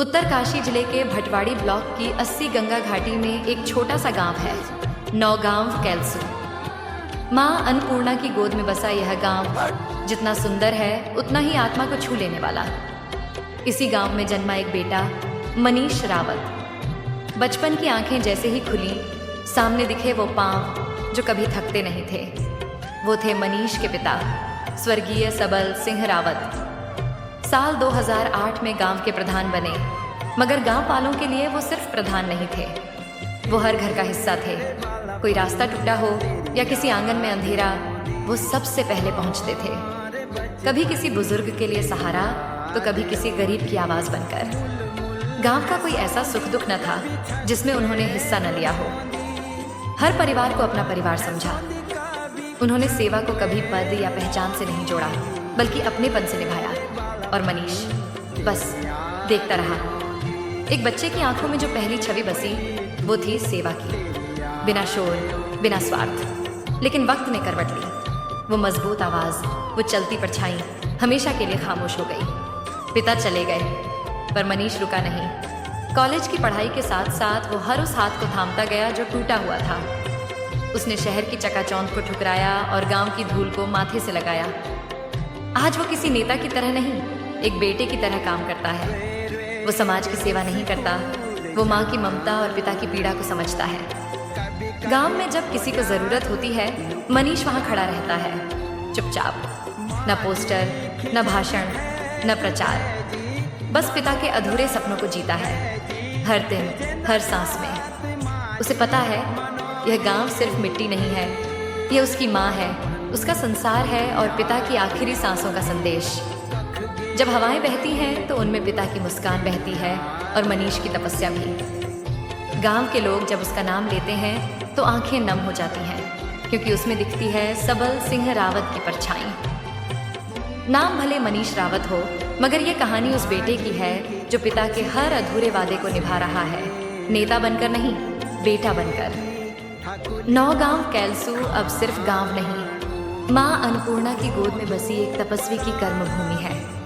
उत्तरकाशी जिले के भटवाड़ी ब्लॉक की 80 गंगा घाटी में एक छोटा सा गांव है, नौगांव कैलसू। माँ अन्नपूर्णा की गोद में बसा यह गांव जितना सुंदर है उतना ही आत्मा को छू लेने वाला। इसी गांव में जन्मा एक बेटा मनीष रावत। बचपन की आंखें जैसे ही खुली, सामने दिखे वो पांव जो कभी थकते नहीं थे। वो थे मनीष के पिता स्वर्गीय सबल सिंह रावत। साल 2008 में गांव के प्रधान बने, मगर गांव वालों के लिए वो सिर्फ प्रधान नहीं थे, वो हर घर का हिस्सा थे। कोई रास्ता टूटा हो या किसी आंगन में अंधेरा, वो सबसे पहले पहुंचते थे। कभी किसी बुजुर्ग के लिए सहारा तो कभी किसी गरीब की आवाज बनकर। गांव का कोई ऐसा सुख दुख न था जिसमें उन्होंने हिस्सा न लिया हो। हर परिवार को अपना परिवार समझा। उन्होंने सेवा को कभी पद या पहचान से नहीं जोड़ा, बल्कि अपनेपन से निभाया। और मनीष बस देखता रहा। एक बच्चे की आंखों में जो पहली छवि बसी वो थी सेवा की, बिना शोर, बिना स्वार्थ। लेकिन वक्त ने करवट ली। वो मजबूत आवाज, वो चलती परछाई हमेशा के लिए खामोश हो गई। पिता चले गए पर मनीष रुका नहीं। कॉलेज की पढ़ाई के साथ साथ वो हर उस हाथ को थामता गया जो टूटा हुआ था। उसने शहर की चकाचौंध को ठुकराया और गांव की धूल को माथे से लगाया। आज वो किसी नेता की तरह नहीं, एक बेटे की तरह काम करता है। वो समाज की सेवा नहीं करता, वो माँ की ममता और पिता की पीड़ा को समझता है। गांव में जब किसी को जरूरत होती है, मनीष वहाँ खड़ा रहता है, चुपचाप। न पोस्टर, न भाषण, न प्रचार, बस पिता के अधूरे सपनों को जीता है, हर दिन, हर सांस में। उसे पता है यह गांव सिर्फ मिट्टी नहीं है, यह उसकी माँ है, उसका संसार है और पिता की आखिरी सांसों का संदेश। जब हवाएं बहती हैं तो उनमें पिता की मुस्कान बहती है और मनीष की तपस्या भी। गांव के लोग जब उसका नाम लेते हैं तो आंखें नम हो जाती हैं, क्योंकि उसमें दिखती है सबल सिंह रावत की परछाई। नाम भले मनीष रावत हो, मगर ये कहानी उस बेटे की है जो पिता के हर अधूरे वादे को निभा रहा है, नेता बनकर नहीं, बेटा बनकर। नौगांव कैलसू अब सिर्फ गांव नहीं, माँ अन्नपूर्णा की गोद में बसी एक तपस्वी की कर्मभूमि है।